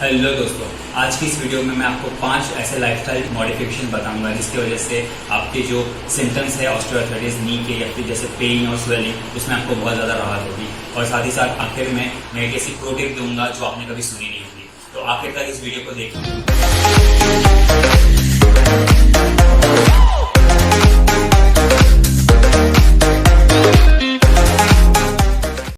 Hello दोस्तों, आज की इस वीडियो में मैं आपको 5 ऐसे लाइफस्टाइल मॉडिफिकेशन बताऊंगा जिसकी वजह से आपके जो सिम्टम्स है ऑस्टियोआर्थराइटिस नी के या फिर जैसे पेन और स्वेलिंग उसमें आपको बहुत ज़्यादा राहत होगी। और साथ ही साथ आखिर में मैं एक ऐसी प्रो टिप दूंगा जो आपने कभी सुनी नहीं होगी। तो आखिर तक इस वीडियो को देखिए।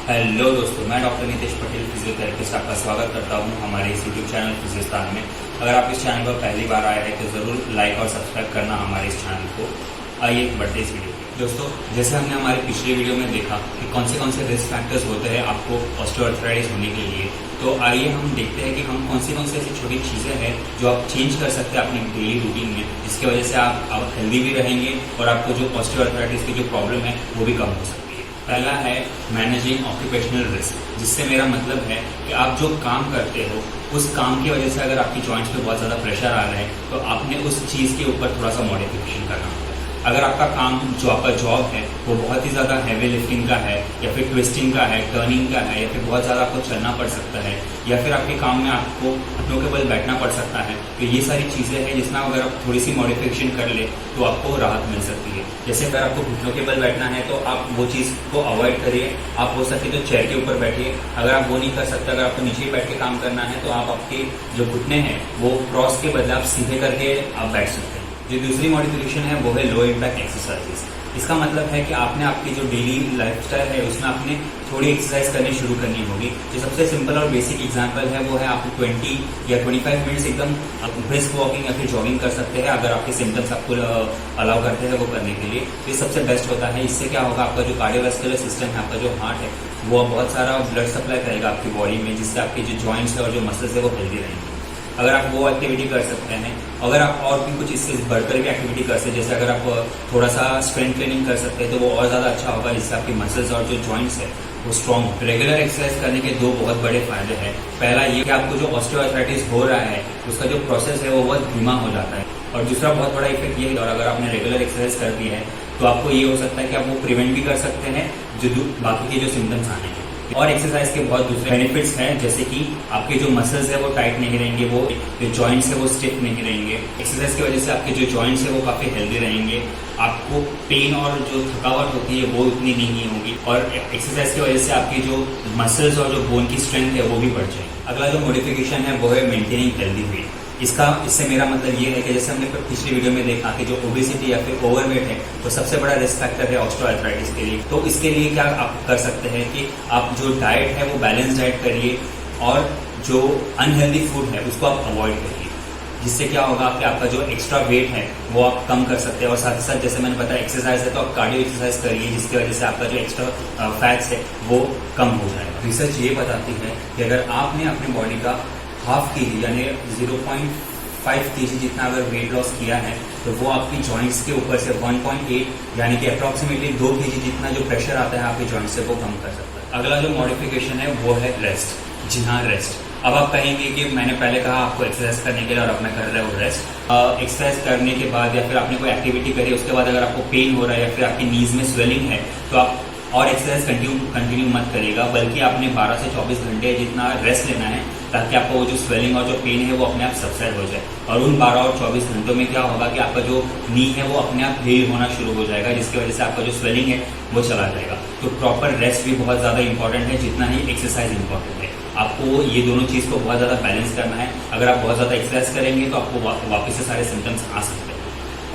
हेलो दोस्तों, मैं डॉक्टर नितेश पटेल फिजियोथेरेपिस्ट आपका स्वागत करता हूं हमारे इस यूट्यूब चैनल फिजियोस्तान में। अगर आप इस चैनल पर पहली बार आए हैं तो ज़रूर लाइक और सब्सक्राइब करना हमारे इस चैनल को। आइए बढ़ते इस वीडियो में। दोस्तों, जैसे हमने हमारे पिछले वीडियो में देखा कि कौन से रिस्क फैक्टर्स होते हैं आपको ऑस्टियोआर्थराइटिस होने के लिए, तो आइए हम देखते हैं कि हम कौन सी ऐसी छोटी चीज़ें हैं जो आप चेंज कर सकते हैं अपनी डेली रूटीन में, जिसकी वजह से आप हेल्दी भी रहेंगे और आपको जो ऑस्टियोआर्थराइटिस की जो प्रॉब्लम है वो भी कम हो सकती है। पहला है मैनेजिंग ऑक्यूपेशनल रिस्क, जिससे मेरा मतलब है कि आप जो काम करते हो उस काम की वजह से अगर आपकी जॉइंट्स पे बहुत ज़्यादा प्रेशर आ रहा है तो आपने उस चीज़ के ऊपर थोड़ा सा मॉडिफिकेशन करना होगा। अगर आपका काम जो आपका जॉब है वो बहुत ही ज़्यादा हैवी लिफ्टिंग का है या फिर ट्विस्टिंग का है, टर्निंग का है, या फिर बहुत ज़्यादा आपको चलना पड़ सकता है, या फिर आपके काम में आपको घुटनों के बल बैठना पड़ सकता है, तो ये सारी चीज़ें हैं जिसमें अगर आप थोड़ी सी मॉडिफिकेशन कर ले तो आपको राहत मिल सकती है। जैसे अगर आपको घुटनों के बल बैठना है तो आप वो चीज़ को अवॉइड करिए। आप हो सके तो चेयर के ऊपर बैठिए। अगर आप वो नहीं कर सकते, अगर आपको नीचे बैठ के काम करना है तो आप आपके जो घुटने हैं वो क्रॉस के बदले आप सीधे करके आप बैठ सकते हैं। जो दूसरी मॉडिफिकेशन है वो है लो इम्पैक्ट एक्सरसाइजेस। इसका मतलब है कि आपने आपकी जो डेली लाइफस्टाइल है उसमें आपने थोड़ी एक्सरसाइज करनी शुरू करनी होगी। जो सबसे सिंपल और बेसिक एग्जांपल है वो है आप 20 या 25 मिनट्स एकदम ब्रिस्क वॉकिंग या फिर जॉगिंग कर सकते हैं। अगर आपके सिम्टम्स आपको अलाउ करते हैं वो करने के लिए, ये सबसे बेस्ट होता है। इससे क्या होगा, आपका जो कार्डियोवैस्कुलर सिस्टम है, आपका जो हार्ट है, वो बहुत सारा ब्लड सप्लाई करेगा आपकी बॉडी में, जिससे आपके जो जॉइंट्स है और जो मसल्स है वो हेल्दी रहेंगे। अगर आप वो एक्टिविटी कर सकते हैं, अगर आप और भी कुछ इससे बढ़कर भी एक्टिविटी कर सकते हैं, जैसे अगर आप थोड़ा सा स्ट्रेंथ ट्रेनिंग कर सकते हैं तो वो और ज़्यादा अच्छा होगा, जिससे आपकी मसल्स और जो जॉइंट्स है वो स्ट्रॉन्ग हो। रेगुलर एक्सरसाइज करने के दो बहुत बड़े फायदे हैं। पहला ये कि आपको जो ऑस्टियोआर्थराइटिस हो रहा है उसका जो प्रोसेस है वो बहुत धीमा हो जाता है, और दूसरा बहुत बड़ा इफेक्ट ये है, और अगर आपने रेगुलर एक्सरसाइज कर दी है तो आपको ये हो सकता है कि आप वो प्रिवेंट भी कर सकते हैं जो बाकी के जो सिम्टम्स आने हैं। और एक्सरसाइज के बहुत दूसरे बेनिफिट्स हैं, जैसे कि आपके जो मसल्स है वो टाइट नहीं रहेंगे, वो जो जॉइंट्स है वो स्टिफ नहीं रहेंगे। एक्सरसाइज की वजह से आपके जो जॉइंट्स है वो काफी हेल्दी रहेंगे। आपको पेन और जो थकावट होती है वो उतनी नहीं होगी, और एक्सरसाइज की वजह से आपकी जो मसल्स और जो बोन की स्ट्रेंथ है वो भी बढ़ जाएगी। अगला जो मॉडिफिकेशन है वो है मेंटेनिंग हेल्दी वेट। इससे मेरा मतलब ये है कि जैसे हमने पिछली वीडियो में देखा कि जो ओबेसिटी या फिर ओवरवेट है वो सबसे बड़ा रिस्क फैक्टर है ऑस्टियोआर्थराइटिस के लिए। तो इसके लिए क्या आप कर सकते हैं कि आप जो डाइट है वो बैलेंस डाइट करिए, और जो अनहेल्दी फूड है उसको आप अवॉइड करिए, जिससे क्या होगा कि आपका जो एक्स्ट्रा वेट है वो आप कम कर सकते हैं। और साथ ही साथ जैसे मैंने बताया एक्सरसाइज है तो आप कार्डियो एक्सरसाइज करिए, जिसकी वजह से आपका जो एक्स्ट्रा फैट्स है वो कम हो जाएगा। रिसर्च ये बताती है कि अगर आपने अपनी बॉडी का ½ kg यानी 0.5 kg जितना अगर वेट लॉस किया है तो वो आपकी जॉइंट्स के ऊपर से 1.8 यानी कि अप्रॉक्सीमेटली 2 kg जितना जो प्रेशर आता है आपके जॉइंट से वो कम कर सकता है। अगला जो मॉडिफिकेशन है वो है रेस्ट। जी हाँ, रेस्ट। अब आप कहेंगे कि मैंने पहले कहा आपको एक्सरसाइज करने के लिए और अब मैं कर रहा हूँ रेस्ट। एक्सरसाइज करने के बाद या फिर आपने कोई एक्टिविटी करी, उसके बाद अगर आपको पेन हो रहा है या फिर आपकी नीज में स्वेलिंग है तो आप और एक्सरसाइज कंटिन्यू मत करिएगा, बल्कि आपने 12 से 24 घंटे जितना रेस्ट लेना है, ताकि आपको वो जो स्वेलिंग और जो पेन है वो अपने आप सबसाइड हो जाए। और उन 12 और 24 घंटों में क्या होगा कि आपका जो नी है वो अपने आप हील होना शुरू हो जाएगा, जिसकी वजह से आपका जो स्वेलिंग है वो चला जाएगा। तो प्रॉपर रेस्ट भी बहुत ज़्यादा इंपॉर्टेंट है जितना ही एक्सरसाइज इंपॉर्टेंट है। आपको ये दोनों चीज़ को बहुत ज़्यादा बैलेंस करना है। अगर आप बहुत ज़्यादा एक्सरसाइज करेंगे तो आपको वापस से सारे सिम्टम्स आ सकते हैं।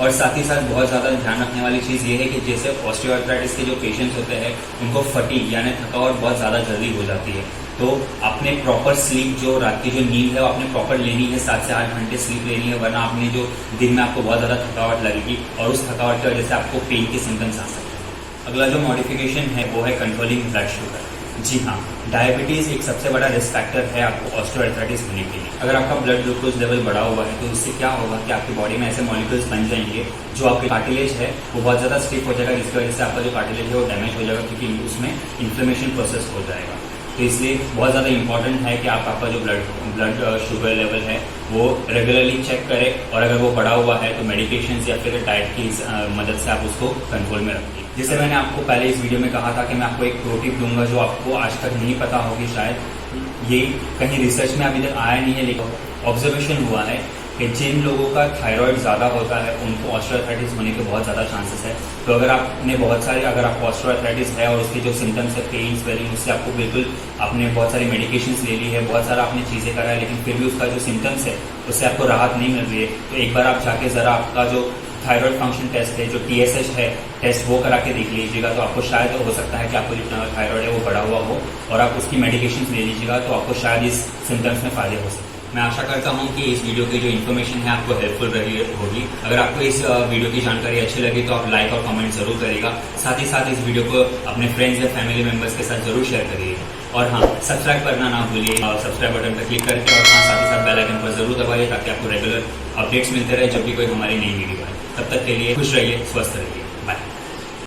और साथ ही साथ बहुत ज़्यादा ध्यान रखने वाली चीज़ ये है कि जैसे ऑस्टियोआर्थराइटिस के जो पेशेंट्स होते हैं उनको फटीग यानी थकावट बहुत ज़्यादा जल्दी हो जाती है। तो आपने प्रॉपर स्लीप, जो रात की जो नींद है वो आपने प्रॉपर लेनी है, 7 से 8 घंटे स्लीप लेनी है, वरना आपने जो दिन में आपको बहुत ज़्यादा थकावट लगेगी और उस थकावट की वजह से आपको पेन के सिम्टम्स आ सकते हैं। अगला जो मॉडिफिकेशन है वो है कंट्रोलिंग ब्लड शुगर। जी हाँ, डायबिटीज एक सबसे बड़ा रिस्क फैक्टर है आपको ऑस्टियोआर्थराइटिस होने के लिए। अगर आपका ब्लड ग्लूकोज लेवल बढ़ा हुआ है तो इससे क्या होगा कि आपकी बॉडी में ऐसे मॉलिक्यूल्स बन जाएंगे, जो आपके कार्टिलेज है वो बहुत ज़्यादा स्टिफ हो जाएगा, जिसकी वजह से आपका जो कार्टिलेज है वो डैमेज हो जाएगा, क्योंकि उसमें इन्फ्लेमेशन प्रोसेस हो जाएगा। तो इसलिए बहुत ज़्यादा इंपॉर्टेंट है कि आप आपका जो ब्लड शुगर लेवल है वो रेगुलरली चेक करें, और अगर वो बढ़ा हुआ है तो मेडिकेशन या फिर डाइट की मदद से आप उसको कंट्रोल में रखिए। जैसे मैंने आपको पहले इस वीडियो में कहा था कि मैं आपको एक प्रो टिप दूंगा जो आपको आज तक नहीं पता होगी शायद। ये कहीं रिसर्च में अभी तक आया नहीं है, लेकिन ऑब्जर्वेशन हुआ है कि जिन लोगों का थायराइड ज़्यादा होता है उनको ऑस्टियोआर्थराइटिस होने के बहुत ज़्यादा चांसेस है। तो अगर आपने अगर आपको ऑस्टियोआर्थराइटिस है और उसके जो सिम्टम्स है, पेन, स्वेलिंग, उससे आपको बिल्कुल आपने बहुत सारी मेडिकेशंस ले ली है, बहुत सारा आपने चीज़ें करा है, लेकिन फिर भी उसका जो सिम्टम्स है उससे आपको राहत नहीं मिल रही है, तो एक बार आप जाके ज़रा आपका जो थायराइड फंक्शन टेस्ट है, जो TSH है टेस्ट, वो करा के देख लीजिएगा। तो आपको शायद हो सकता है कि आपको जितना थायराइड है वो बढ़ा हुआ हो और आप उसकी मेडिकेशन ले लीजिएगा, तो आपको शायद इस सिम्टम्स में फायदे हो सकते हैं। मैं आशा करता हूं कि इस वीडियो की जो इन्फॉर्मेशन है आपको हेल्पफुल रही होगी। अगर आपको इस वीडियो की जानकारी अच्छी लगी तो आप लाइक और कमेंट जरूर करिएगा। साथ ही साथ इस वीडियो को अपने फ्रेंड्स या फैमिली मेंबर्स के साथ जरूर शेयर करिएगा। और हाँ, सब्सक्राइब करना ना भूलिए, सब्सक्राइब बटन पर क्लिक करके, और हाँ, साथ ही साथ बेल आइकन पर जरूर दबाइए ताकि आपको रेगुलर अपडेट्स मिलते रहे जब भी कोई हमारी नई वीडियो आए। तब तक के लिए खुश रहिए, स्वस्थ रहिए।